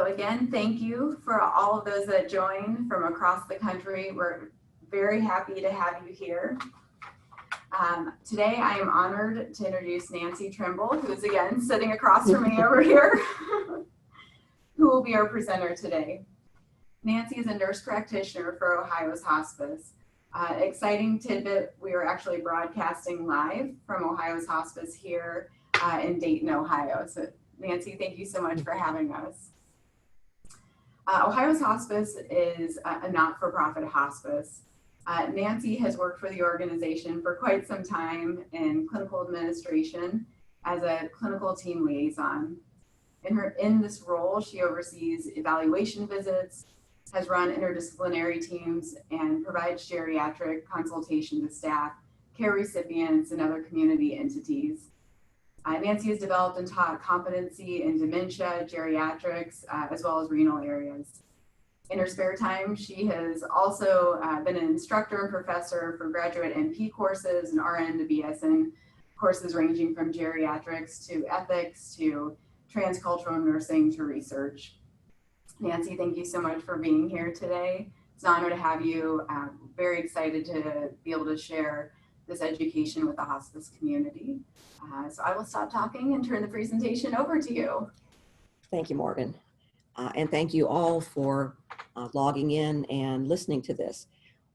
again, thank you for all of those that joined from across the country. We're very happy to have you here. Today, I am honored to introduce Nancy Trimble, who is again sitting across from me over here, who will be our presenter today. Nancy is a nurse practitioner for Ohio's Hospice. Exciting tidbit, we are actually broadcasting live from Ohio's Hospice here in Dayton, Ohio. So Nancy, thank you so much for having us. Ohio's Hospice is a not-for-profit hospice. Nancy has worked for the organization for quite some time in clinical administration as a clinical team liaison. In this role, she oversees evaluation visits, has run interdisciplinary teams, and provides geriatric consultation to staff, care recipients, and other community entities. Nancy has developed and taught competency in dementia, geriatrics, as well as renal areas. In her spare time, she has also been an instructor and professor for graduate NP courses and RN to BSN courses ranging from geriatrics to ethics to transcultural nursing to research. Nancy, thank you so much for being here today. It's an honor to have you. Very excited to be able to share this education with the hospice community. So I will stop talking and turn the presentation over to you. Thank you, Morgan. And thank you all for logging in and listening to this.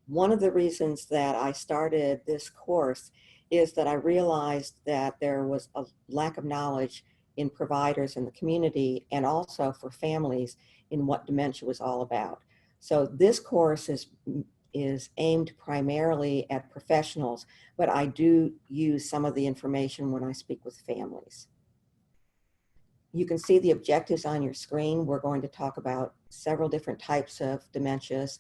One of the reasons that I started this course is that I realized that there was a lack of knowledge in providers in the community and also for families in what dementia was all about. So this course is aimed primarily at professionals, but I do use some of the information when I speak with families. You can see the objectives on your screen. We're going to talk about several different types of dementias,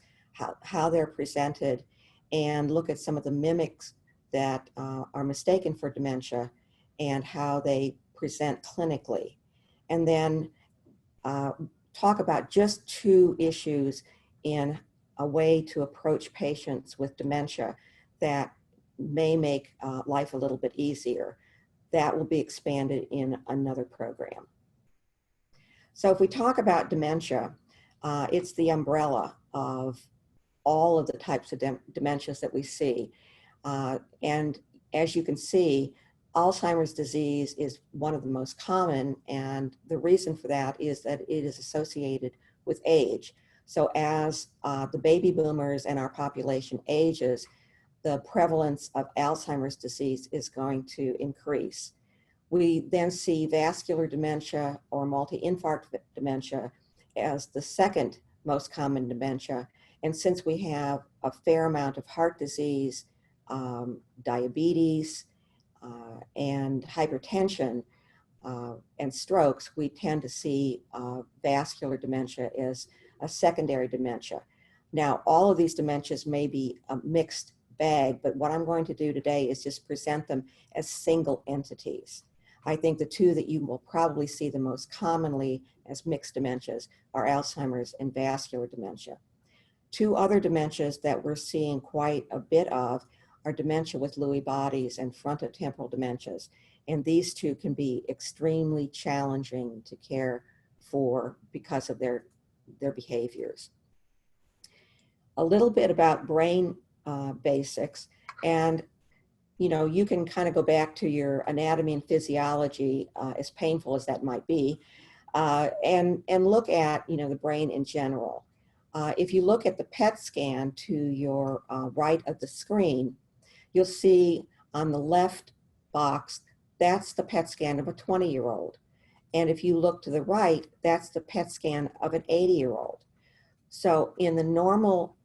how they're presented, and look at some of the mimics that are mistaken for dementia and how they present clinically. And then talk about just two issues in a way to approach patients with dementia that may make life a little bit easier. That will be expanded in another program. So if we talk about dementia, it's the umbrella of all of the types of dementias that we see. And as you can see, Alzheimer's disease is one of the most common, and the reason for that is that it is associated with age. So as the baby boomers and our population ages, the prevalence of Alzheimer's disease is going to increase. We then see vascular dementia or multi-infarct dementia as the second most common dementia. And since we have a fair amount of heart disease, diabetes, and hypertension and strokes, we tend to see vascular dementia as a secondary dementia. Now, all of these dementias may be a mixed bag, but what I'm going to do today is just present them as single entities. I think the two that you will probably see the most commonly as mixed dementias are Alzheimer's and vascular dementia. Two other dementias that we're seeing quite a bit of are dementia with Lewy bodies and frontotemporal dementias. And these two can be extremely challenging to care for because of their behaviors. A little bit about brain basics. And you know, you can kind of go back to your anatomy and physiology, as painful as that might be, and look at, you know, the brain in general. If you look at the PET scan to your right of the screen, you'll see on the left box, that's the PET scan of a 20-year-old. And if you look to the right, that's the PET scan of an 80-year-old. So in the normal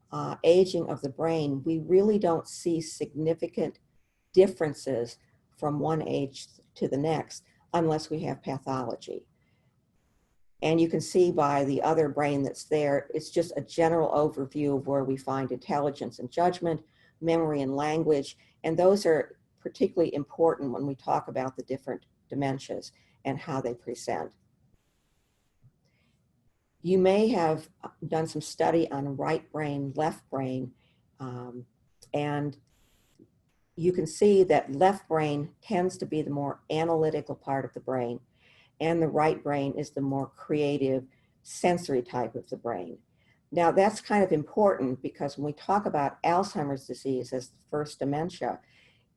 aging of the brain, we really don't see significant differences from one age to the next unless we have pathology. And you can see by the other brain that's there, it's just a general overview of where we find intelligence and judgment, memory and language, and those are particularly important when we talk about the different dementias and how they present. You may have done some study on right brain, left brain, and you can see that left brain tends to be the more analytical part of the brain, and the right brain is the more creative, sensory type of the brain. Now that's kind of important because when we talk about Alzheimer's disease as the first dementia,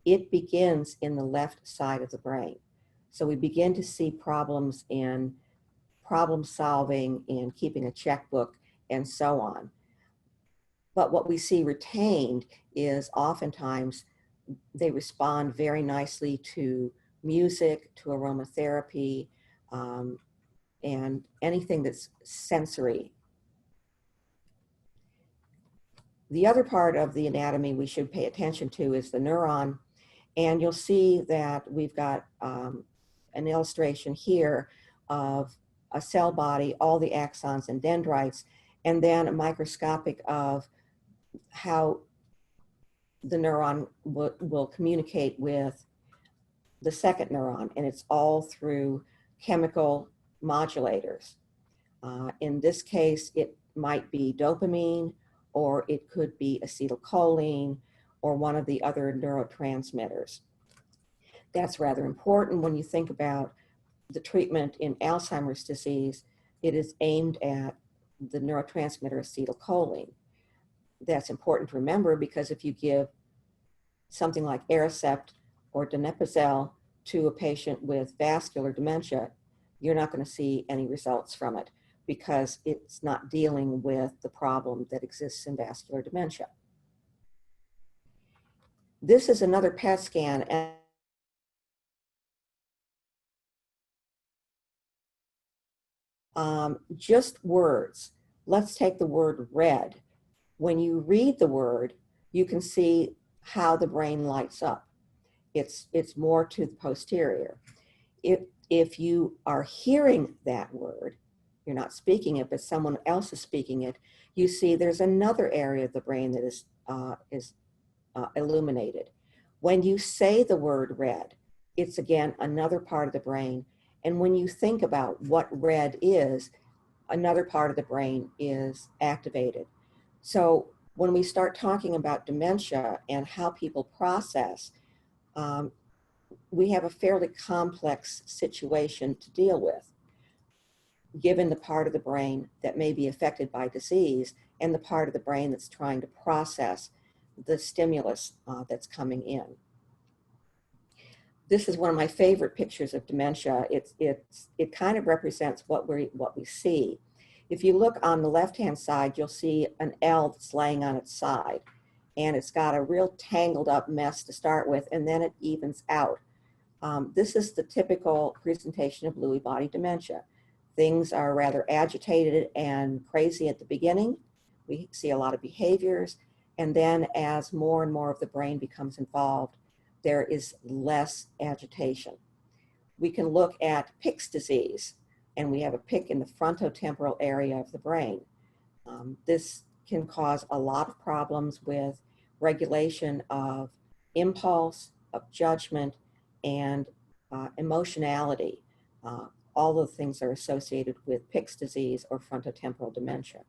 it begins in the left side of the brain. So we begin to see problems in problem solving, in keeping a checkbook, and so on. But what we see retained is oftentimes they respond very nicely to music, to aromatherapy, and anything that's sensory. The other part of the anatomy we should pay attention to is the neuron. And you'll see that we've got an illustration here of a cell body, all the axons and dendrites, and then a microscopic of how the neuron will communicate with the second neuron, and it's all through chemical modulators. In this case, it might be dopamine, or it could be acetylcholine, or one of the other neurotransmitters. That's rather important when you think about the treatment in Alzheimer's disease. It is aimed at the neurotransmitter acetylcholine. That's important to remember because if you give something like Aricept or donepezil to a patient with vascular dementia, you're not going to see any results from it because it's not dealing with the problem that exists in vascular dementia. This is another PET scan. And just words. Let's take the word red. When you read the word, you can see how the brain lights up. It's more to the posterior. If you are hearing that word, you're not speaking it, but someone else is speaking it, you see there's another area of the brain that is illuminated. When you say the word red, it's again another part of the brain. And when you think about what red is, another part of the brain is activated. So when we start talking about dementia and how people process, we have a fairly complex situation to deal with, given the part of the brain that may be affected by disease and the part of the brain that's trying to process the stimulus that's coming in. This is one of my favorite pictures of dementia. It kind of represents what we see. If you look on the left-hand side, you'll see an L that's laying on its side, and it's got a real tangled up mess to start with, and then it evens out. This is the typical presentation of Lewy body dementia. Things are rather agitated and crazy at the beginning. We see a lot of behaviors, and then as more and more of the brain becomes involved, there is less agitation. We can look at Pick's disease, and we have a pick in the frontotemporal area of the brain. This can cause a lot of problems with regulation of impulse, of judgment, and emotionality. All the things are associated with Pick's disease or frontotemporal dementia.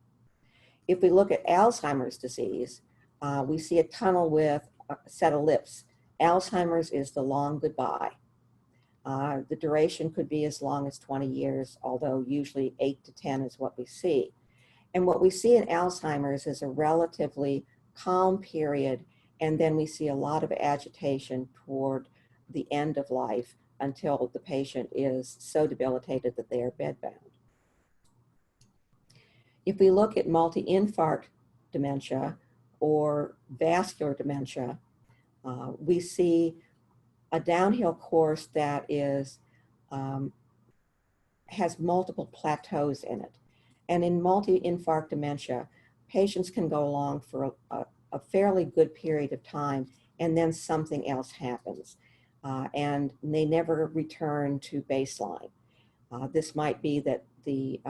If we look at Alzheimer's disease, we see a tunnel with a set of lips. Alzheimer's is the long goodbye. The duration could be as long as 20 years, although usually 8 to 10 is what we see. And what we see in Alzheimer's is a relatively calm period, and then we see a lot of agitation toward the end of life until the patient is so debilitated that they are bedbound. If we look at multi-infarct dementia or vascular dementia, we see a downhill course that is has multiple plateaus in it. And in multi-infarct dementia, patients can go along for a fairly good period of time, and then something else happens, and they never return to baseline. This might be that the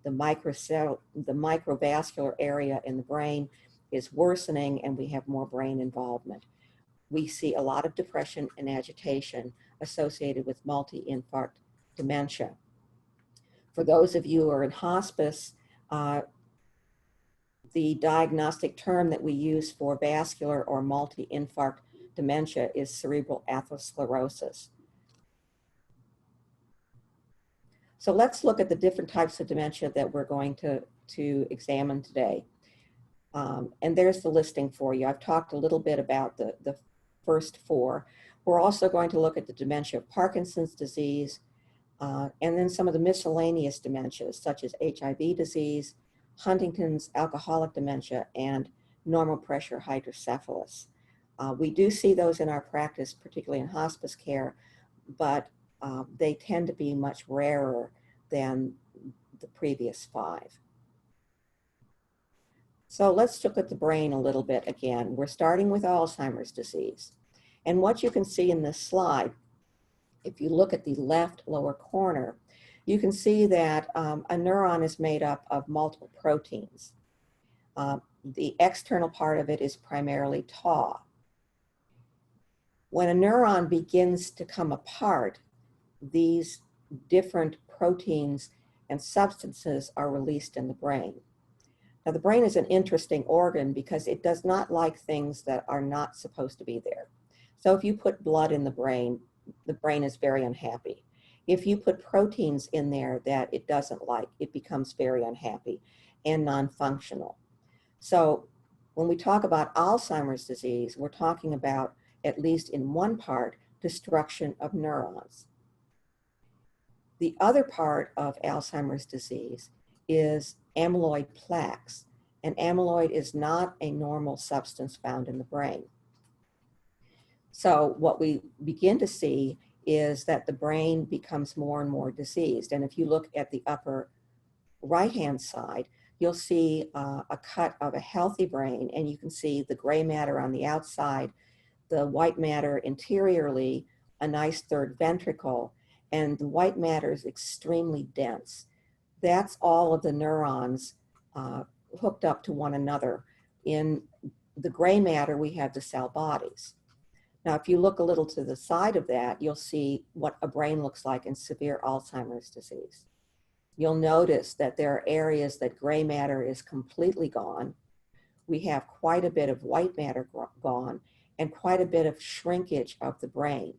microvascular area in the brain is worsening, and we have more brain involvement. We see a lot of depression and agitation associated with multi-infarct dementia. For those of you who are in hospice, the diagnostic term that we use for vascular or multi-infarct dementia is cerebral atherosclerosis. So let's look at the different types of dementia that we're going to examine today. And there's the listing for you. I've talked a little bit about the first four. We're also going to look at the dementia of Parkinson's disease, and then some of the miscellaneous dementias, such as HIV disease, Huntington's, alcoholic dementia, and normal pressure hydrocephalus. We do see those in our practice, particularly in hospice care, but they tend to be much rarer than the previous five. So let's look at the brain a little bit again. We're starting with Alzheimer's disease. And what you can see in this slide, if you look at the left lower corner, you can see that a neuron is made up of multiple proteins. The external part of it is primarily tau. When a neuron begins to come apart, these different proteins and substances are released in the brain. Now, the brain is an interesting organ because it does not like things that are not supposed to be there. So if you put blood in the brain is very unhappy. If you put proteins in there that it doesn't like, it becomes very unhappy and non-functional. So when we talk about Alzheimer's disease, we're talking about, at least in one part, destruction of neurons. The other part of Alzheimer's disease is amyloid plaques, and amyloid is not a normal substance found in the brain. So what we begin to see is that the brain becomes more and more diseased. And if you look at the upper right-hand side, you'll see a cut of a healthy brain, and you can see the gray matter on the outside, the white matter interiorly, a nice third ventricle, and the white matter is extremely dense. That's all of the neurons hooked up to one another. In the gray matter, we have the cell bodies. Now, if you look a little to the side of that, you'll see what a brain looks like in severe Alzheimer's disease. You'll notice that there are areas that gray matter is completely gone. We have quite a bit of white matter gone and quite a bit of shrinkage of the brain.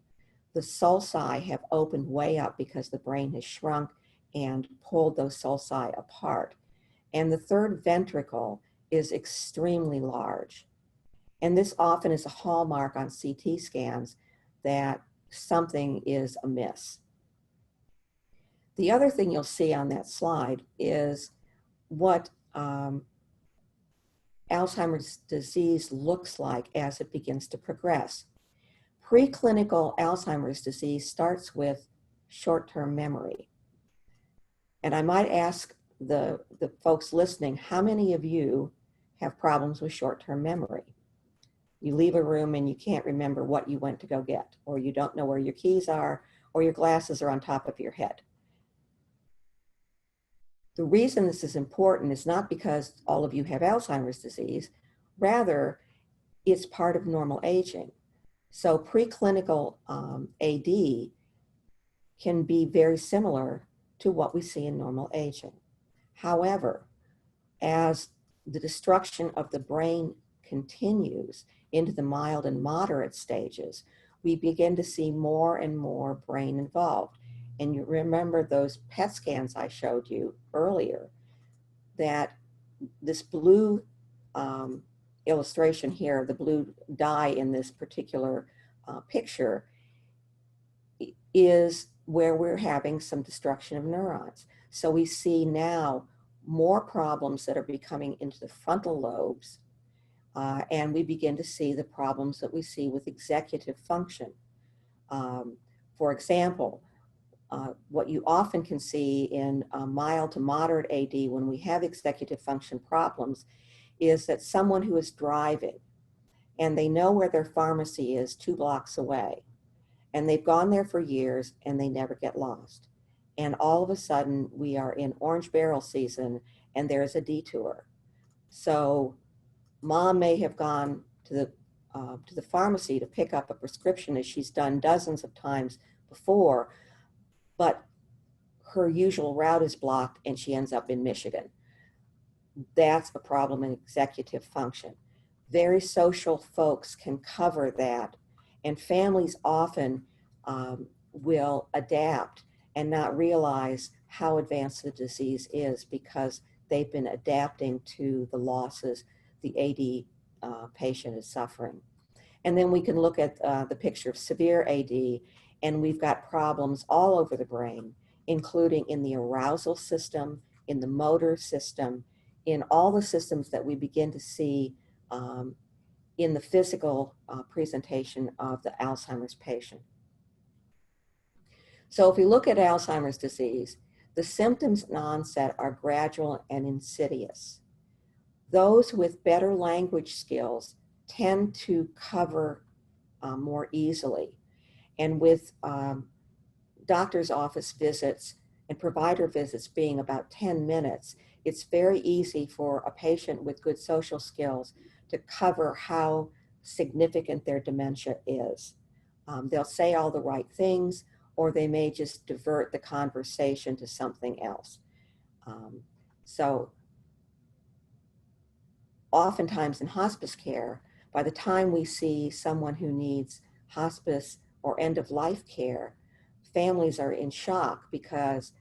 The sulci have opened way up because the brain has shrunk and pulled those sulci apart. And the third ventricle is extremely large. And this often is a hallmark on CT scans that something is amiss. The other thing you'll see on that slide is what Alzheimer's disease looks like as it begins to progress. Preclinical Alzheimer's disease starts with short-term memory. And I might ask the folks listening, how many of you have problems with short-term memory? You leave a room and you can't remember what you went to go get, or you don't know where your keys are, or your glasses are on top of your head. The reason this is important is not because all of you have Alzheimer's disease, rather it's part of normal aging. So preclinical AD can be very similar to what we see in normal aging. However, as the destruction of the brain continues into the mild and moderate stages, we begin to see more and more brain involved. And you remember those PET scans I showed you earlier, that this blue illustration here, the blue dye in this particular picture, is where we're having some destruction of neurons. So we see now more problems that are becoming into the frontal lobes, and we begin to see the problems that we see with executive function. For example, what you often can see in mild to moderate AD when we have executive function problems is that someone who is driving and they know where their pharmacy is 2 blocks away, and they've gone there for years and they never get lost. And all of a sudden we are in orange barrel season and there's a detour. So mom may have gone to the pharmacy to pick up a prescription, as she's done dozens of times before, but her usual route is blocked and she ends up in Michigan. That's a problem in executive function. Very social folks can cover that, and families often will adapt and not realize how advanced the disease is because they've been adapting to the losses the AD patient is suffering. And then we can look at the picture of severe AD, and we've got problems all over the brain, including in the arousal system, in the motor system, in all the systems that we begin to see in the physical presentation of the Alzheimer's patient. So if we look at Alzheimer's disease, the symptoms and onset are gradual and insidious. Those with better language skills tend to cover more easily. And with doctor's office visits and provider visits being about 10 minutes, it's very easy for a patient with good social skills to cover how significant their dementia is. They'll say all the right things, or they may just divert the conversation to something else. So oftentimes in hospice care, by the time we see someone who needs hospice or end-of-life care, families are in shock because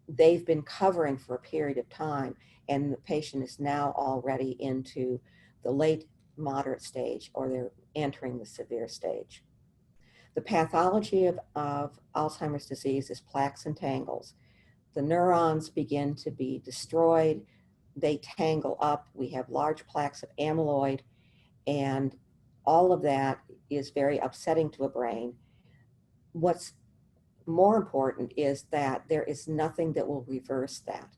they've been covering for a period of time and the patient is now already into the late moderate stage or they're entering the severe stage. The pathology of Alzheimer's disease is plaques and tangles. The neurons begin to be destroyed. They tangle up. We have large plaques of amyloid, and all of that is very upsetting to a brain. What's more important is that there is nothing that will reverse that.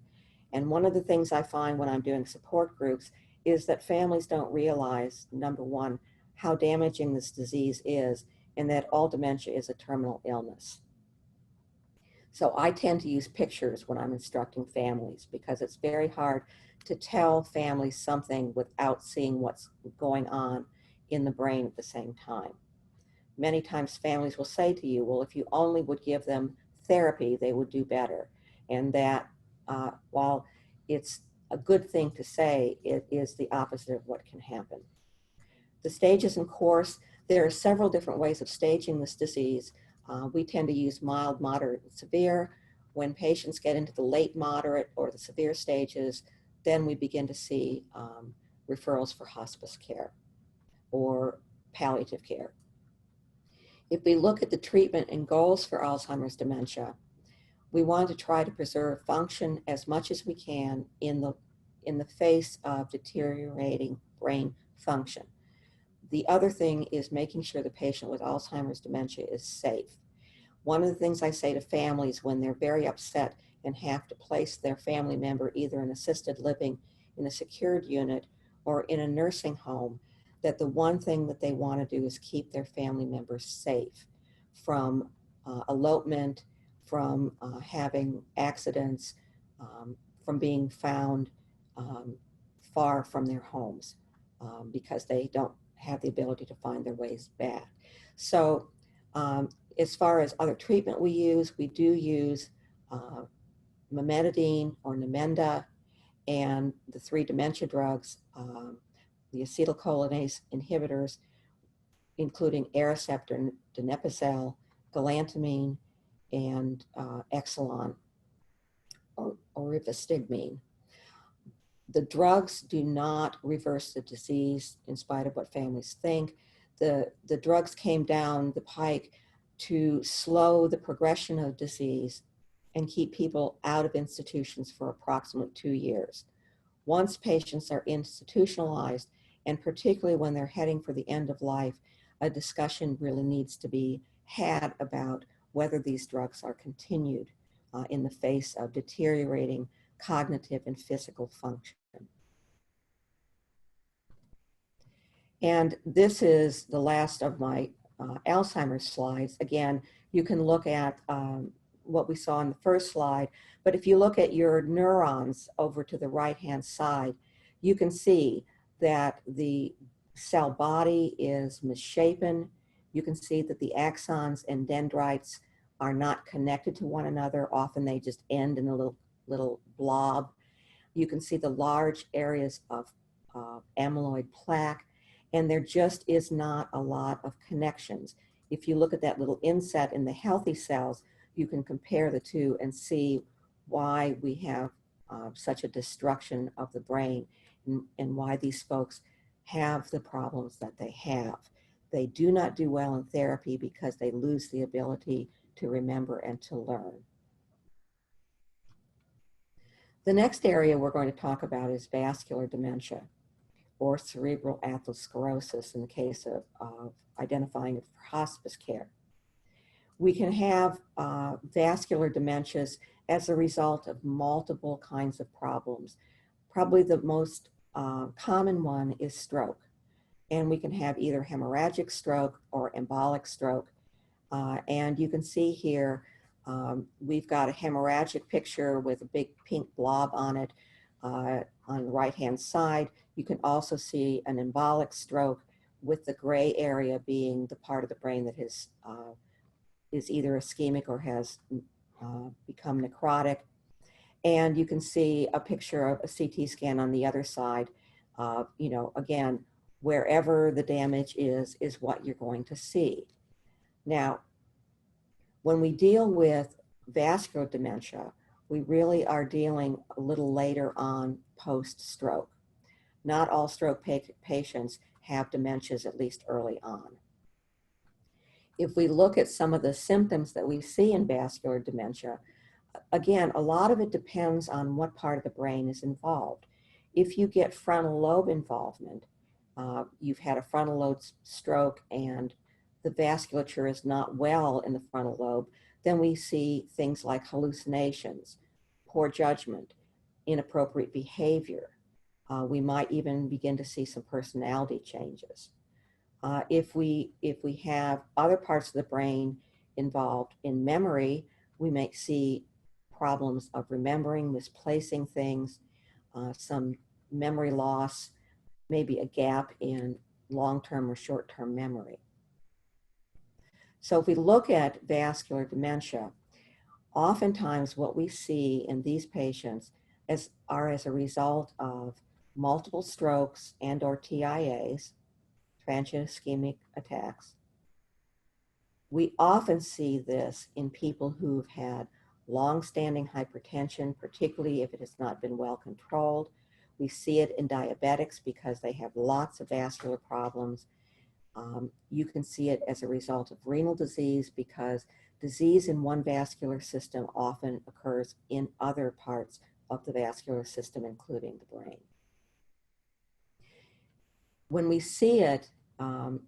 And one of the things I find when I'm doing support groups is that families don't realize, number one, how damaging this disease is, and that all dementia is a terminal illness. So I tend to use pictures when I'm instructing families because it's very hard to tell families something without seeing what's going on in the brain at the same time. Many times families will say to you, well, if you only would give them therapy, they would do better. And that while it's a good thing to say, it is the opposite of what can happen. The stages and course, there are several different ways of staging this disease. We tend to use mild, moderate, and severe. When patients get into the late moderate or the severe stages, then we begin to see referrals for hospice care or palliative care. If we look at the treatment and goals for Alzheimer's dementia, we want to try to preserve function as much as we can in the face of deteriorating brain function. The other thing is making sure the patient with Alzheimer's dementia is safe. One of the things I say to families when they're very upset and have to place their family member either in assisted living, in a secured unit, or in a nursing home, that the one thing that they want to do is keep their family members safe from elopement, from having accidents, from being found far from their homes because they don't have the ability to find their ways back. So as far as other treatment we do use memetidine or Namenda and the 3 dementia drugs, the acetylcholinease inhibitors, including Aricept, donepezil, galantamine, and Exelon or rivastigmine. The drugs do not reverse the disease in spite of what families think. The drugs came down the pike to slow the progression of disease and keep people out of institutions for approximately 2 years. Once patients are institutionalized, and particularly when they're heading for the end of life, a discussion really needs to be had about whether these drugs are continued in the face of deteriorating cognitive and physical function. And this is the last of my Alzheimer's slides. Again, you can look at what we saw in the first slide, but if you look at your neurons over to the right-hand side, you can see that the cell body is misshapen. You can see that the axons and dendrites are not connected to one another. Often they just end in a little blob. You can see the large areas of amyloid plaque, and there just is not a lot of connections. If you look at that little inset in the healthy cells, you can compare the two and see why we have such a destruction of the brain and why these folks have the problems that they have. They do not do well in therapy because they lose the ability to remember and to learn. The next area we're going to talk about is vascular dementia, or cerebral atherosclerosis in the case of identifying it for hospice care. We can have vascular dementias as a result of multiple kinds of problems. Probably the most common one is stroke. And we can have either hemorrhagic stroke or embolic stroke. And you can see here, we've got a hemorrhagic picture with a big pink blob on it on the right-hand side. You can also see an embolic stroke with the gray area being the part of the brain that is either ischemic or has become necrotic. And you can see a picture of a CT scan on the other side. Again, wherever the damage is what you're going to see. Now, when we deal with vascular dementia, we really are dealing a little later on post-stroke. Not all stroke patients have dementias, at least early on. If we look at some of the symptoms that we see in vascular dementia, again, a lot of it depends on what part of the brain is involved. If you get frontal lobe involvement, you've had a frontal lobe stroke and the vasculature is not well in the frontal lobe, then we see things like hallucinations, poor judgment, inappropriate behavior. We might even begin to see some personality changes. If we have other parts of the brain involved in memory, we may see problems of remembering, misplacing things, some memory loss, maybe a gap in long-term or short-term memory. So if we look at vascular dementia, oftentimes what we see in these patients are as a result of multiple strokes and or TIAs, transient ischemic attacks. We often see this in people who've had long-standing hypertension, particularly if it has not been well controlled. We see it in diabetics because they have lots of vascular problems. You can see it as a result of renal disease because disease in one vascular system often occurs in other parts of the vascular system, including the brain. When we see it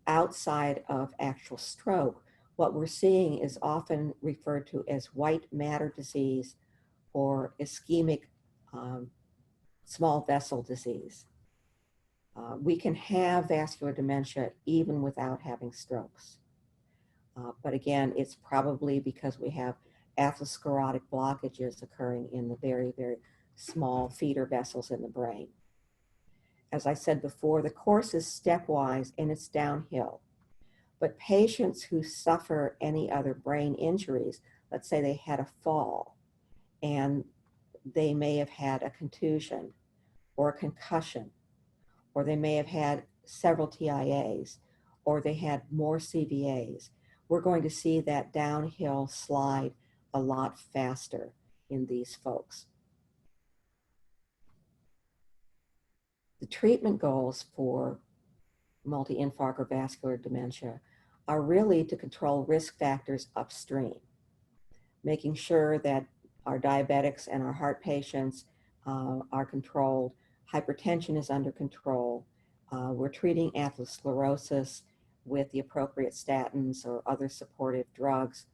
outside of actual stroke, what we're seeing is often referred to as white matter disease or ischemic small vessel disease. We can have vascular dementia even without having strokes. But again, it's probably because we have atherosclerotic blockages occurring in the very, very small feeder vessels in the brain. As I said before, the course is stepwise and it's downhill. But patients who suffer any other brain injuries, let's say they had a fall and they may have had a contusion or a concussion, or they may have had several TIAs, or they had more CVAs, we're going to see that downhill slide a lot faster in these folks. The treatment goals for multi-infarct or vascular dementia are really to control risk factors upstream, making sure that our diabetics and our heart patients are controlled, hypertension is under control, we're treating atherosclerosis with the appropriate statins or other supportive drugs,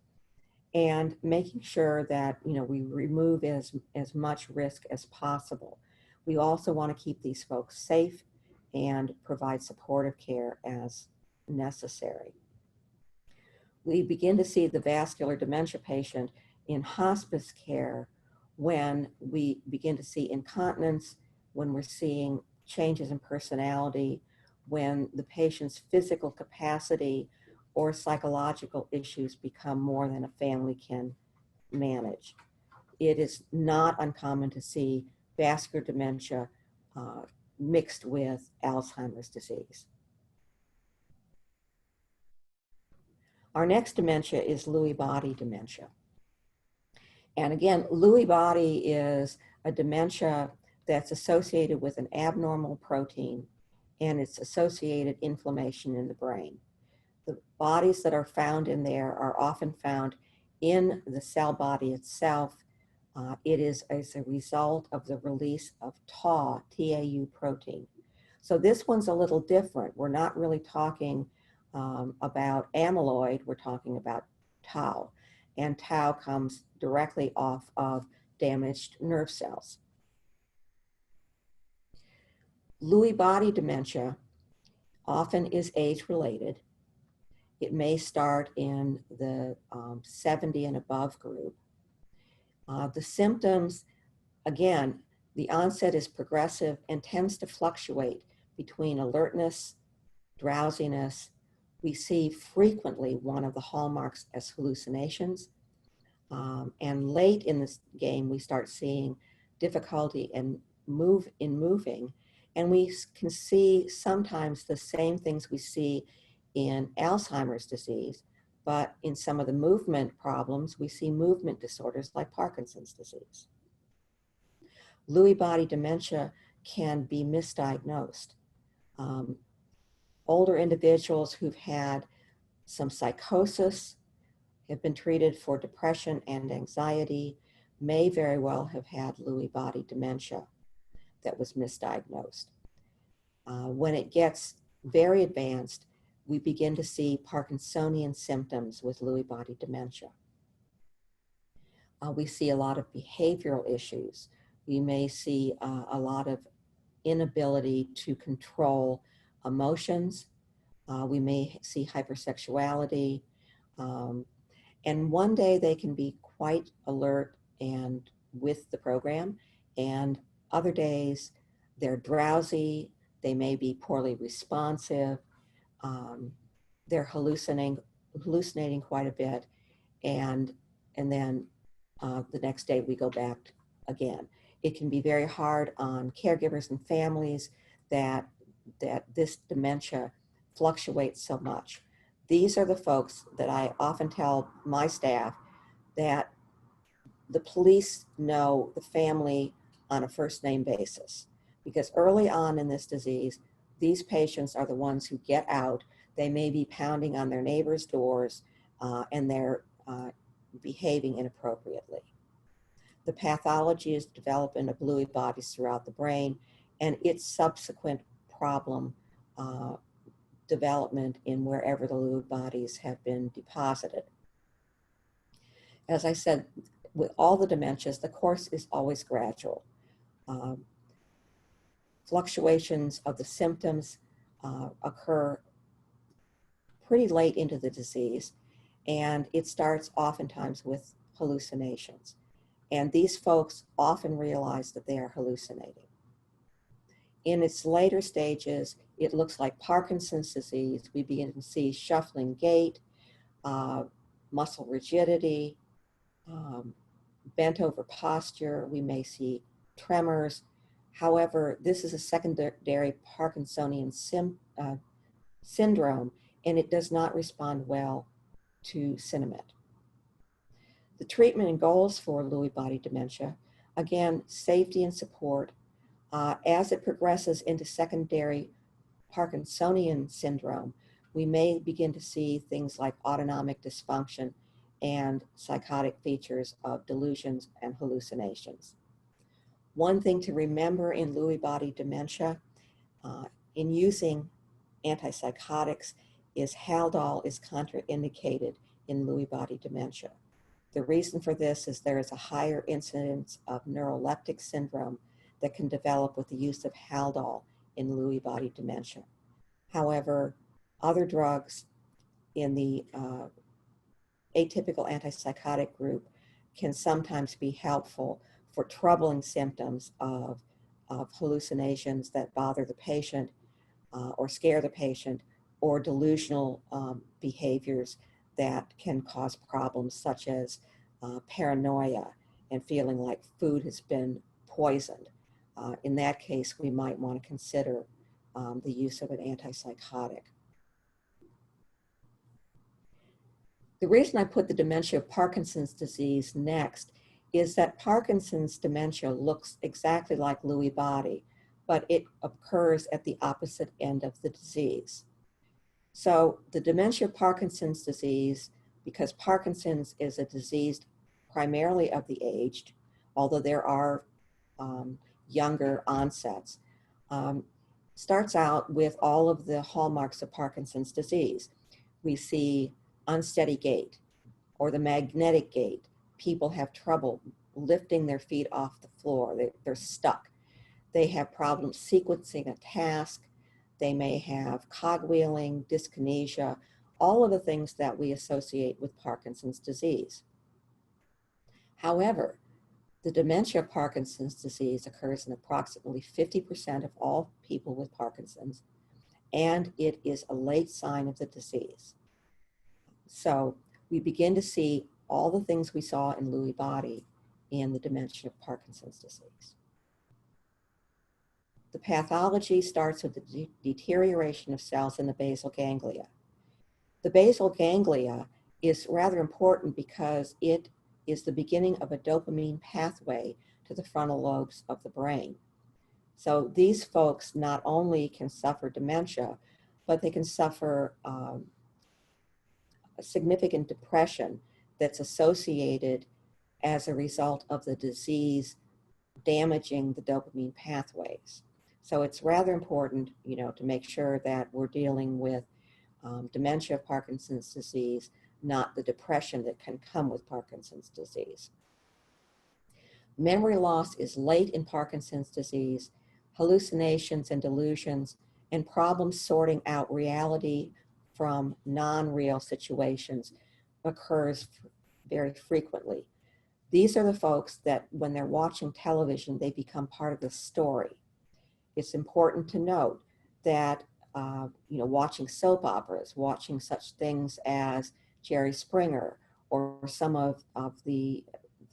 and making sure that we remove as much risk as possible. We also want to keep these folks safe and provide supportive care as necessary. We begin to see the vascular dementia patient in hospice care when we begin to see incontinence, when we're seeing changes in personality, when the patient's physical capacity or psychological issues become more than a family can manage. It is not uncommon to see vascular dementia mixed with Alzheimer's disease. Our next dementia is Lewy body dementia. And again, Lewy body is a dementia that's associated with an abnormal protein and its associated inflammation in the brain. The bodies that are found in there are often found in the cell body itself. It is as a result of the release of Tau, T-A-U protein. So this one's a little different. We're not really talking about amyloid, we're talking about Tau. And Tau comes directly off of damaged nerve cells. Lewy body dementia often is age-related. It may start in the 70 and above group. The symptoms, again, the onset is progressive and tends to fluctuate between alertness, drowsiness. We see frequently one of the hallmarks as hallucinations. And late in this game, we start seeing difficulty in moving. And we can see sometimes the same things we see in Alzheimer's disease, but in some of the movement problems, we see movement disorders like Parkinson's disease. Lewy body dementia can be misdiagnosed. Older individuals who've had some psychosis, have been treated for depression and anxiety, may very well have had Lewy body dementia that was misdiagnosed. When it gets very advanced, we begin to see Parkinsonian symptoms with Lewy body dementia. We see a lot of behavioral issues. We may see a lot of inability to control emotions. We may see hypersexuality. And one day they can be quite alert and with the program, and other days they're drowsy, they may be poorly responsive, they're hallucinating quite a bit, and then the next day we go back again. It can be very hard on caregivers and families that this dementia fluctuates so much. These are the folks that I often tell my staff that the police know the family on a first name basis, because early on in this disease, these patients are the ones who get out. They may be pounding on their neighbors' doors and they're behaving inappropriately. The pathology is development of Lewy bodies throughout the brain and its subsequent problem development in wherever the Lewy bodies have been deposited. As I said, with all the dementias, the course is always gradual. Fluctuations of the symptoms occur pretty late into the disease, and it starts oftentimes with hallucinations. And these folks often realize that they are hallucinating. In its later stages, it looks like Parkinson's disease. We begin to see shuffling gait, muscle rigidity, bent over posture. We may see tremors. However, this is a secondary Parkinsonian syndrome, and it does not respond well to Sinemet. The treatment and goals for Lewy body dementia, again, safety and support. As it progresses into secondary Parkinsonian syndrome, we may begin to see things like autonomic dysfunction and psychotic features of delusions and hallucinations. One thing to remember in Lewy body dementia, in using antipsychotics, is Haldol is contraindicated in Lewy body dementia. The reason for this is there is a higher incidence of neuroleptic syndrome that can develop with the use of Haldol in Lewy body dementia. However, other drugs in the atypical antipsychotic group can sometimes be helpful for troubling symptoms of hallucinations that bother the patient or scare the patient, or delusional behaviors that can cause problems such as paranoia and feeling like food has been poisoned. In that case, we might want to consider the use of an antipsychotic. The reason I put the dementia of Parkinson's disease next is that Parkinson's dementia looks exactly like Lewy body, but it occurs at the opposite end of the disease. So the dementia Parkinson's disease, because Parkinson's is a disease primarily of the aged, although there are younger onsets, starts out with all of the hallmarks of Parkinson's disease. We see unsteady gait or the magnetic gait. People have trouble lifting their feet off the floor. They're stuck. They have problems sequencing a task. They may have cogwheeling, dyskinesia, all of the things that we associate with Parkinson's disease. However, the dementia of Parkinson's disease occurs in approximately 50% of all people with Parkinson's, and it is a late sign of the disease. So we begin to see all the things we saw in Lewy body in the dementia of Parkinson's disease. The pathology starts with the deterioration of cells in the basal ganglia. The basal ganglia is rather important because it is the beginning of a dopamine pathway to the frontal lobes of the brain. So these folks not only can suffer dementia, but they can suffer a significant depression that's associated as a result of the disease damaging the dopamine pathways. So it's rather important, to make sure that we're dealing with dementia of Parkinson's disease, not the depression that can come with Parkinson's disease. Memory loss is late in Parkinson's disease. Hallucinations and delusions and problems sorting out reality from non-real situations occurs very frequently. These are the folks that when they're watching television, they become part of the story. It's important to note that watching soap operas, watching such things as Jerry Springer or some of the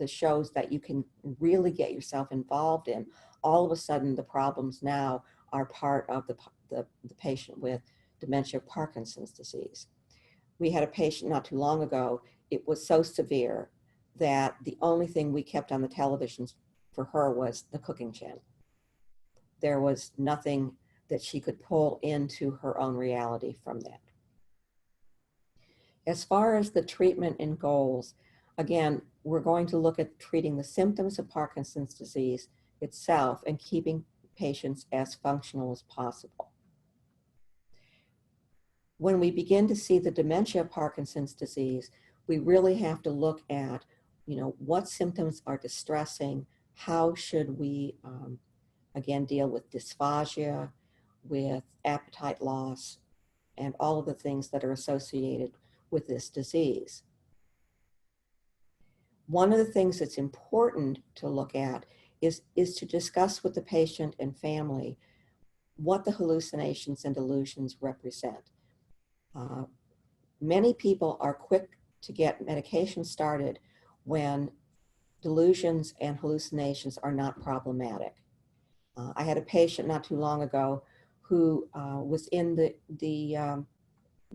shows that you can really get yourself involved in, all of a sudden the problems now are part of the patient with dementia of Parkinson's disease. We had a patient not too long ago. It was so severe that the only thing we kept on the television for her was the cooking channel. There was nothing that she could pull into her own reality from that. As far as the treatment and goals, again, we're going to look at treating the symptoms of Parkinson's disease itself and keeping patients as functional as possible. When we begin to see the dementia of Parkinson's disease, we really have to look at, what symptoms are distressing, how should we, again, deal with dysphagia, with appetite loss, and all of the things that are associated with this disease. One of the things that's important to look at is to discuss with the patient and family what the hallucinations and delusions represent. Many people are quick to get medication started when delusions and hallucinations are not problematic. I had a patient not too long ago who was in the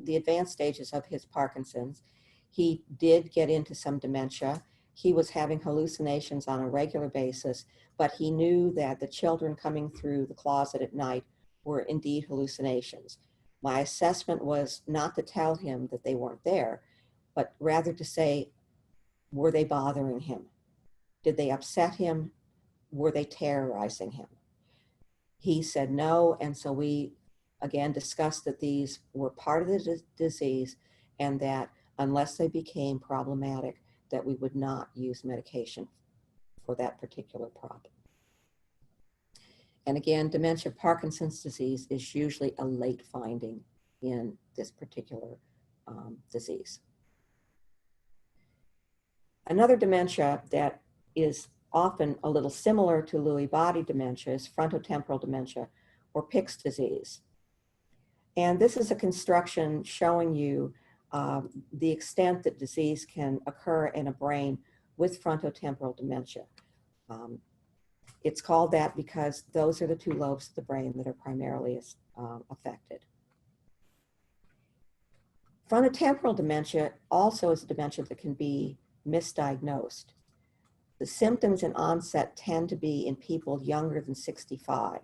advanced stages of his Parkinson's. He did get into some dementia. He was having hallucinations on a regular basis, but he knew that the children coming through the closet at night were indeed hallucinations. My assessment was not to tell him that they weren't there, but rather to say, were they bothering him? Did they upset him? Were they terrorizing him? He said no, and so we again discussed that these were part of the disease and that unless they became problematic, that we would not use medication for that particular problem. And again, dementia Parkinson's disease is usually a late finding in this particular disease. Another dementia that is often a little similar to Lewy body dementia is frontotemporal dementia or Pick's disease. And this is a construction showing you the extent that disease can occur in a brain with frontotemporal dementia. It's called that because those are the two lobes of the brain that are primarily affected. Frontotemporal dementia also is a dementia that can be misdiagnosed. The symptoms and onset tend to be in people younger than 65.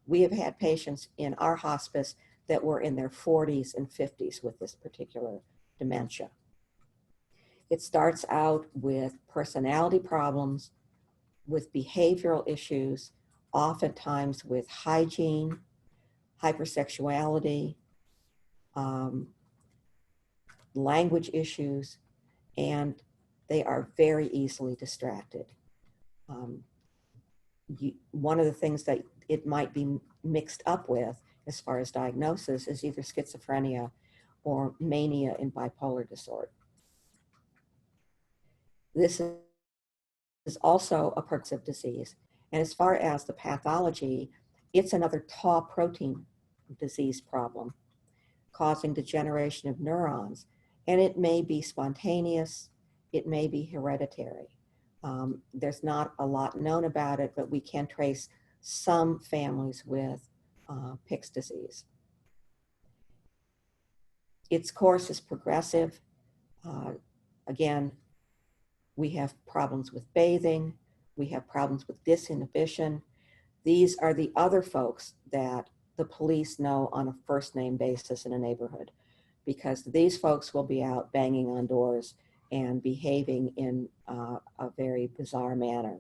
We have had patients in our hospice that were in their 40s and 50s with this particular dementia. It starts out with personality problems, with behavioral issues, oftentimes with hygiene, hypersexuality, language issues, and they are very easily distracted. One of the things that it might be mixed up with as far as diagnosis is either schizophrenia or mania and bipolar disorder. This is also a progressive disease. And as far as the pathology, it's another tau protein disease problem causing degeneration of neurons. And it may be spontaneous, it may be hereditary. There's not a lot known about it, but we can trace some families with Pick's disease. Its course is progressive. Again, we have problems with bathing. We have problems with disinhibition. These are the other folks that the police know on a first name basis in a neighborhood, because these folks will be out banging on doors and behaving in a very bizarre manner.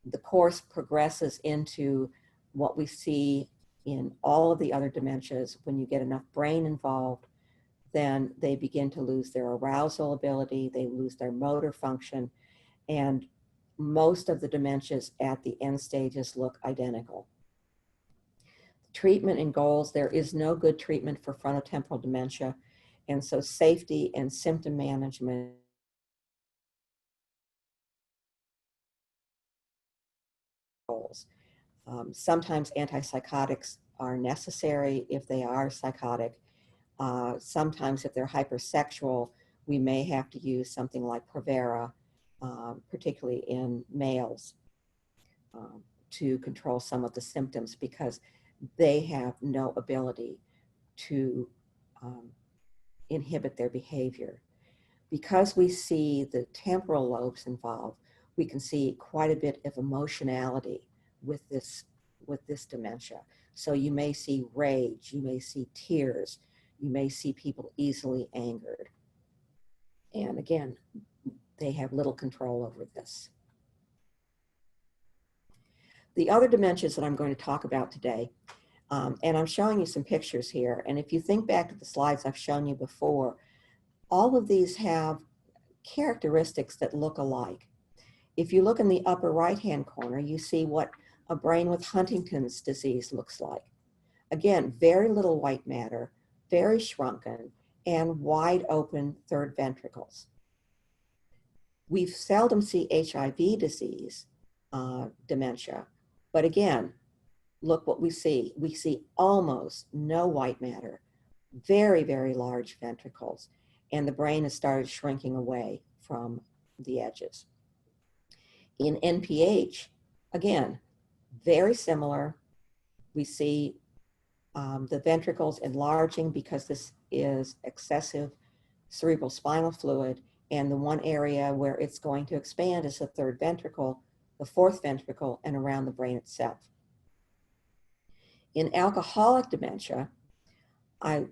The course progresses into what we see in all of the other dementias. When you get enough brain involved, then they begin to lose their arousal ability, they lose their motor function, and most of the dementias at the end stages look identical. Treatment and goals: there is no good treatment for frontotemporal dementia, and so safety and symptom management goals. Sometimes antipsychotics are necessary if they are psychotic. Sometimes if they're hypersexual, we may have to use something like Provera, particularly in males, to control some of the symptoms, because they have no ability to inhibit their behavior. Because we see the temporal lobes involved, we can see quite a bit of emotionality with this dementia. So you may see rage, you may see tears, you may see people easily angered. And again, they have little control over this. The other dementias that I'm going to talk about today, and I'm showing you some pictures here, and if you think back to the slides I've shown you before, all of these have characteristics that look alike. If you look in the upper right-hand corner, you see what a brain with Huntington's disease looks like. Again, very little white matter, very shrunken, and wide open third ventricles. We seldom see HIV disease dementia, but again, look what we see. We see almost no white matter, very, very large ventricles, and the brain has started shrinking away from the edges. In NPH, again, very similar. We see the ventricles enlarging because this is excessive cerebral spinal fluid, and the one area where it's going to expand is the third ventricle, the fourth ventricle, and around the brain itself. In alcoholic dementia, I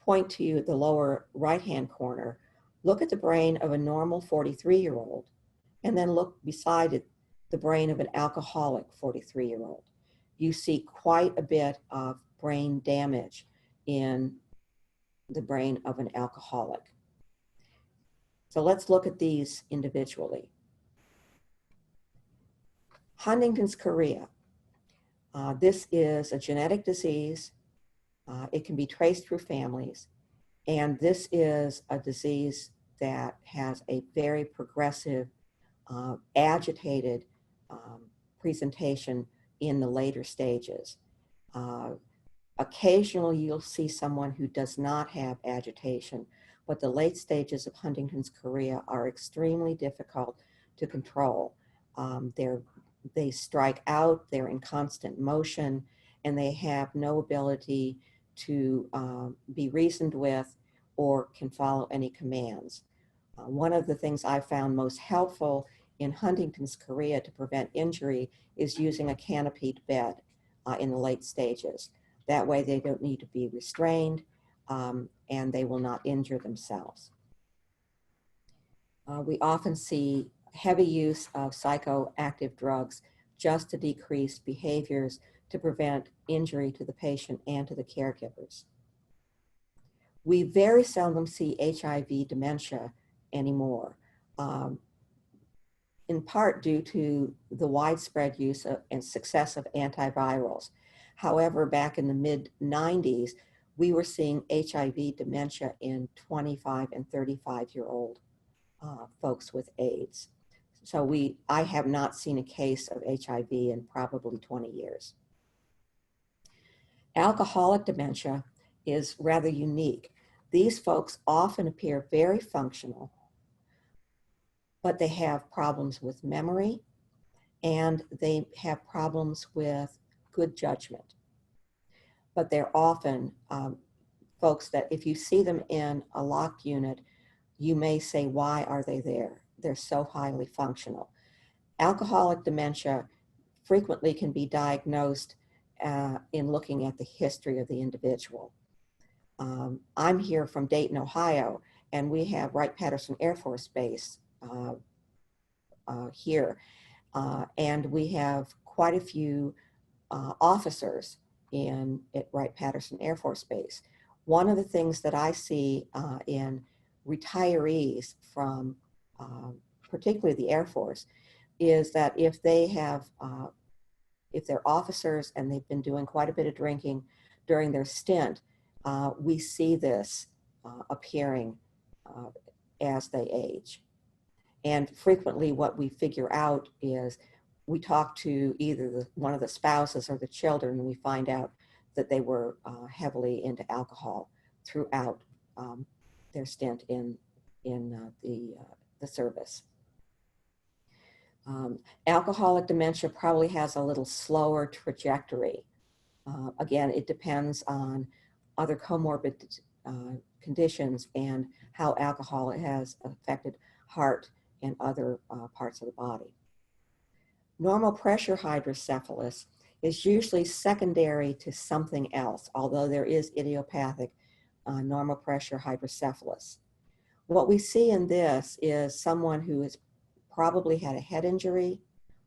point to you at the lower right-hand corner. Look at the brain of a normal 43-year-old, and then look beside it, the brain of an alcoholic 43-year-old. You see quite a bit of brain damage in the brain of an alcoholic. So let's look at these individually. Huntington's chorea. This is a genetic disease. It can be traced through families. And this is a disease that has a very progressive, agitated presentation in the later stages. Occasionally, you'll see someone who does not have agitation, but the late stages of Huntington's chorea are extremely difficult to control. They strike out, they're in constant motion, and they have no ability to be reasoned with or can follow any commands. One of the things I found most helpful in Huntington's chorea to prevent injury is using a canopied bed in the late stages. That way they don't need to be restrained and they will not injure themselves. We often see heavy use of psychoactive drugs just to decrease behaviors to prevent injury to the patient and to the caregivers. We very seldom see HIV dementia anymore, in part due to the widespread use and success of antivirals. However, back in the mid-90s, we were seeing HIV dementia in 25 and 35-year-old folks with AIDS. So I have not seen a case of HIV in probably 20 years. Alcoholic dementia is rather unique. These folks often appear very functional, but they have problems with memory and they have problems with good judgment. But they're often folks that if you see them in a locked unit, you may say, why are they there? They're so highly functional. Alcoholic dementia frequently can be diagnosed in looking at the history of the individual. I'm here from Dayton, Ohio, and we have Wright-Patterson Air Force Base here. And we have quite a few officers at Wright-Patterson Air Force Base. One of the things that I see in retirees from particularly the Air Force is that if they're officers and they've been doing quite a bit of drinking during their stint, we see this appearing as they age. And frequently what we figure out is we talk to either one of the spouses or the children and we find out that they were heavily into alcohol throughout their stint in the service. Alcoholic dementia probably has a little slower trajectory. Again, it depends on other comorbid conditions and how alcohol has affected heart and other parts of the body. Normal pressure hydrocephalus is usually secondary to something else, although there is idiopathic normal pressure hydrocephalus. What we see in this is someone who has probably had a head injury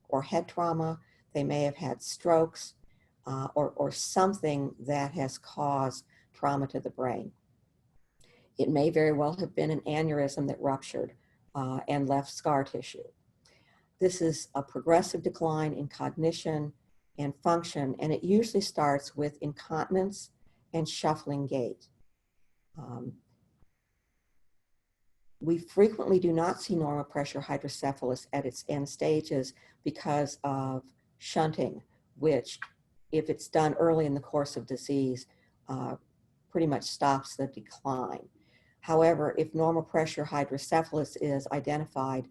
or head trauma. They may have had strokes or something that has caused trauma to the brain. It may very well have been an aneurysm that ruptured and left scar tissue. This is a progressive decline in cognition and function, and it usually starts with incontinence and shuffling gait. We frequently do not see normal pressure hydrocephalus at its end stages because of shunting, which, if it's done early in the course of disease, pretty much stops the decline. However, if normal pressure hydrocephalus is identified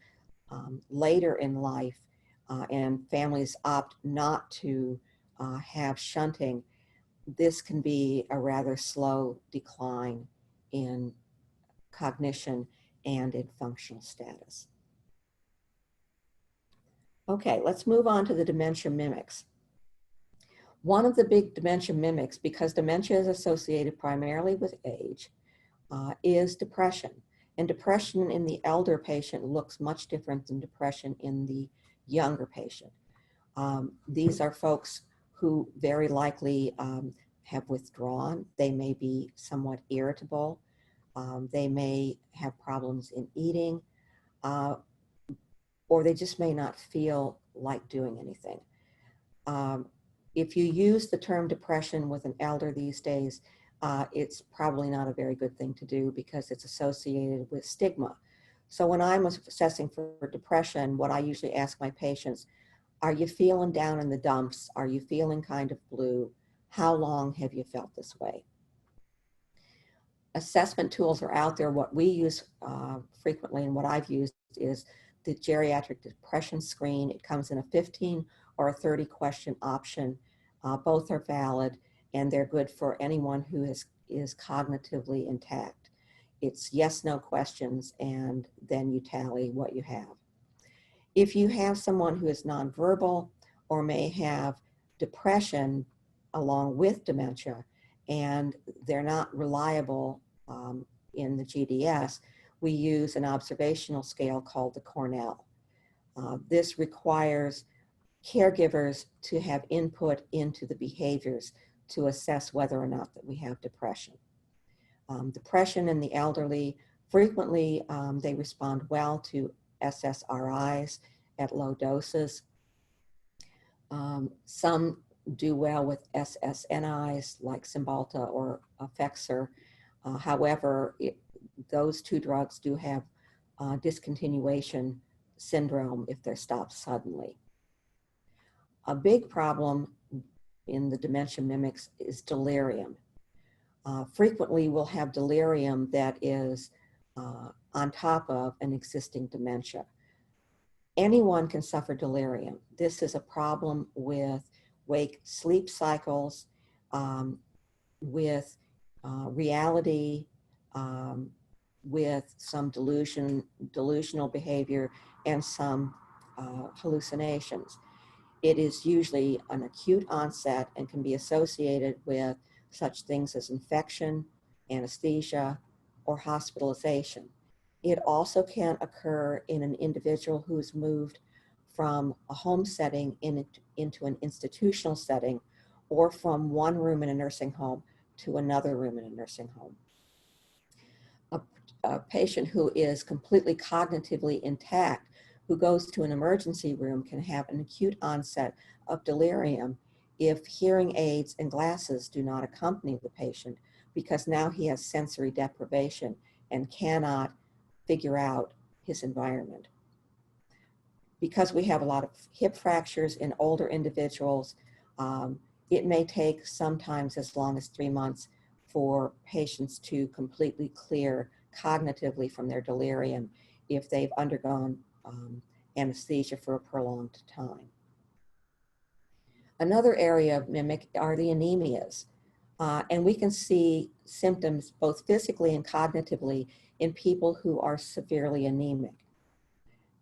later in life and families opt not to have shunting, this can be a rather slow decline in cognition and in functional status. Okay, let's move on to the dementia mimics. One of the big dementia mimics, because dementia is associated primarily with age, is depression. And depression in the elder patient looks much different than depression in the younger patient. These are folks who very likely have withdrawn. They may be somewhat irritable. They may have problems in eating, or they just may not feel like doing anything. If you use the term depression with an elder these days, it's probably not a very good thing to do because it's associated with stigma. So when I'm assessing for depression, what I usually ask my patients, are you feeling down in the dumps? Are you feeling kind of blue? How long have you felt this way? Assessment tools are out there. What we use frequently and what I've used is the Geriatric Depression Screen. It comes in a 15 or a 30 question option. Both are valid and they're good for anyone who is cognitively intact. It's yes, no questions, and then you tally what you have. If you have someone who is nonverbal or may have depression along with dementia, and they're not reliable in the GDS, we use an observational scale called the Cornell. This requires caregivers to have input into the behaviors to assess whether or not that we have depression. Depression in the elderly, frequently they respond well to SSRIs at low doses. Some do well with SSNIs like Cymbalta or Effexor. However, those two drugs do have discontinuation syndrome if they're stopped suddenly. A big problem in the dementia mimics is delirium. Frequently we'll have delirium that is on top of an existing dementia. Anyone can suffer delirium. This is a problem with wake-sleep cycles, with reality, with some delusional behavior, and some hallucinations. It is usually an acute onset and can be associated with such things as infection, anesthesia, or hospitalization. It also can occur in an individual who's moved from a home setting into an institutional setting, or from one room in a nursing home to another room in a nursing home. A patient who is completely cognitively intact, who goes to an emergency room, can have an acute onset of delirium if hearing aids and glasses do not accompany the patient, because now he has sensory deprivation and cannot figure out his environment. Because we have a lot of hip fractures in older individuals, it may take sometimes as long as 3 months for patients to completely clear cognitively from their delirium if they've undergone anesthesia for a prolonged time. Another area of mimic are the anemias. And we can see symptoms both physically and cognitively in people who are severely anemic.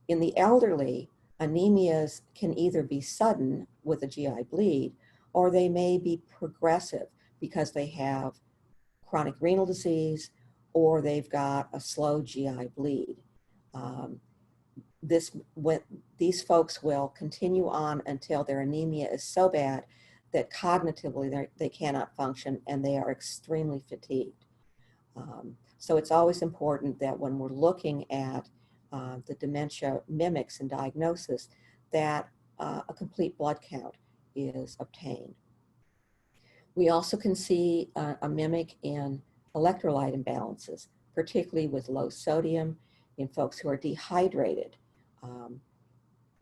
In the elderly, anemias can either be sudden with a GI bleed, or they may be progressive because they have chronic renal disease or they've got a slow GI bleed. These folks will continue on until their anemia is so bad that cognitively they cannot function and they are extremely fatigued. So it's always important that when we're looking at the dementia mimics and diagnosis, that a complete blood count is obtained. We also can see a mimic in electrolyte imbalances, particularly with low sodium in folks who are dehydrated,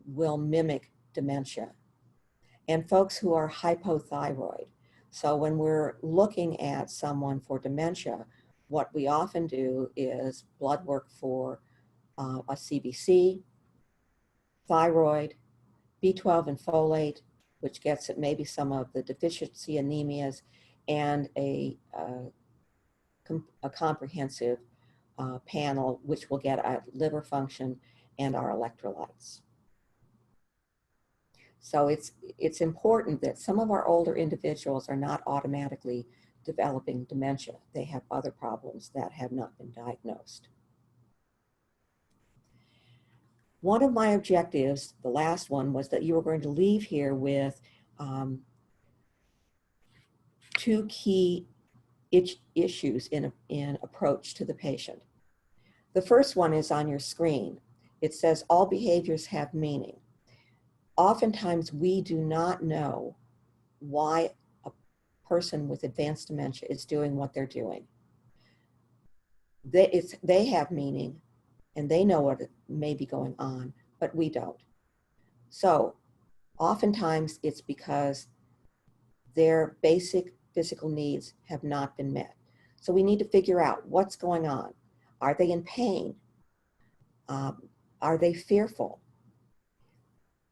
will mimic dementia. And folks who are hypothyroid. So when we're looking at someone for dementia, what we often do is blood work for a CBC, thyroid, B12 and folate, which gets at maybe some of the deficiency anemias, and a comprehensive panel, which will get at liver function and our electrolytes. So it's important that some of our older individuals are not automatically developing dementia. They have other problems that have not been diagnosed. One of my objectives, the last one, was that you were going to leave here with two key issues in approach to the patient. The first one is on your screen. It says all behaviors have meaning. Oftentimes we do not know why a person with advanced dementia is doing what they're doing. They have meaning and they know what may be going on, but we don't. So oftentimes it's because their basic physical needs have not been met. So we need to figure out what's going on. Are they in pain? Are they fearful?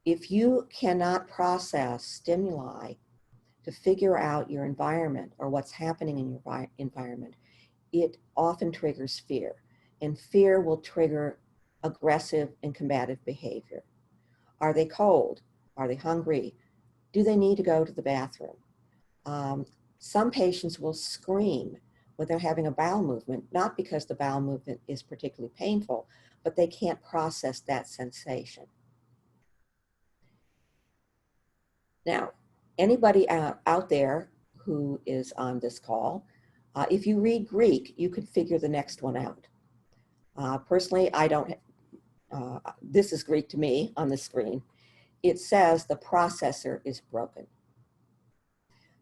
If you cannot process stimuli to figure out your environment or what's happening in your environment, it often triggers fear, and fear will trigger aggressive and combative behavior. Are they cold? Are they hungry? Do they need to go to the bathroom? Some patients will scream when they're having a bowel movement, not because the bowel movement is particularly painful, but they can't process that sensation. Now, anybody out there who is on this call, if you read Greek, you could figure the next one out. Personally, I don't, this is Greek to me on the screen. It says the processor is broken.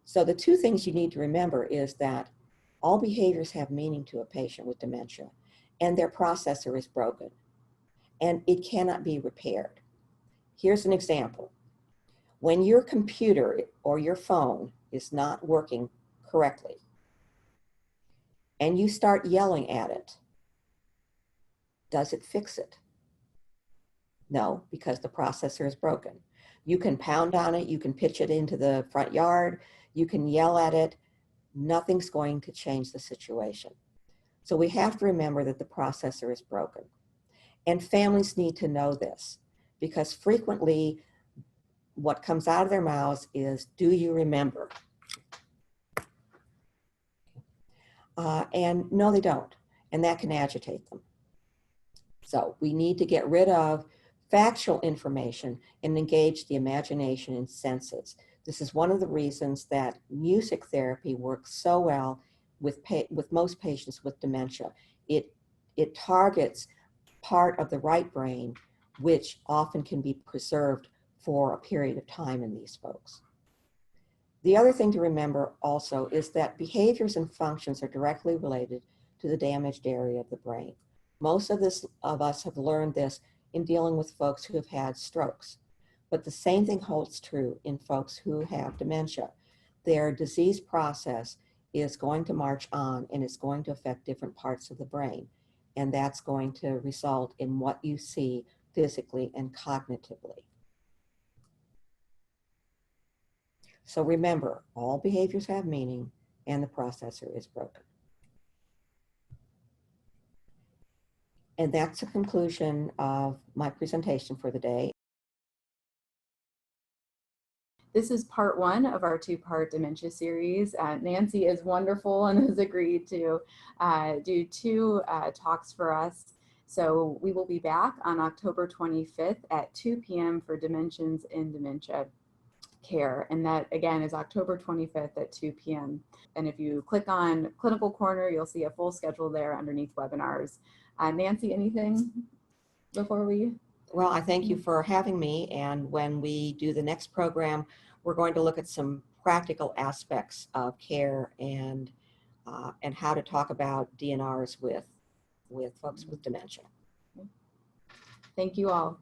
So the two things you need to remember is that all behaviors have meaning to a patient with dementia, and their processor is broken, and it cannot be repaired. Here's an example. When your computer or your phone is not working correctly, and you start yelling at it, does it fix it? No, because the processor is broken. You can pound on it, you can pitch it into the front yard, you can yell at it, nothing's going to change the situation. So we have to remember that the processor is broken. And families need to know this, because frequently what comes out of their mouths is, do you remember? And no, they don't. And that can agitate them. So we need to get rid of factual information and engage the imagination and senses. This is one of the reasons that music therapy works so well with most patients with dementia. It targets part of the right brain, which often can be preserved for a period of time in these folks. The other thing to remember also is that behaviors and functions are directly related to the damaged area of the brain. Most of us have learned this in dealing with folks who have had strokes. But the same thing holds true in folks who have dementia. Their disease process is going to march on, and it's going to affect different parts of the brain. And that's going to result in what you see physically and cognitively. So remember, all behaviors have meaning, and the processor is broken. And that's the conclusion of my presentation for the day. This is part one of our two-part dementia series. Nancy is wonderful and has agreed to do two talks for us. So we will be back on October 25th at 2 p.m. for Dimensions in Dementia Care. And that, again, is October 25th at 2 p.m. And if you click on Clinical Corner, you'll see a full schedule there underneath webinars. Nancy, anything before we? Well, I thank you for having me. And when we do the next program, we're going to look at some practical aspects of care and how to talk about DNRs with folks with dementia. Thank you all.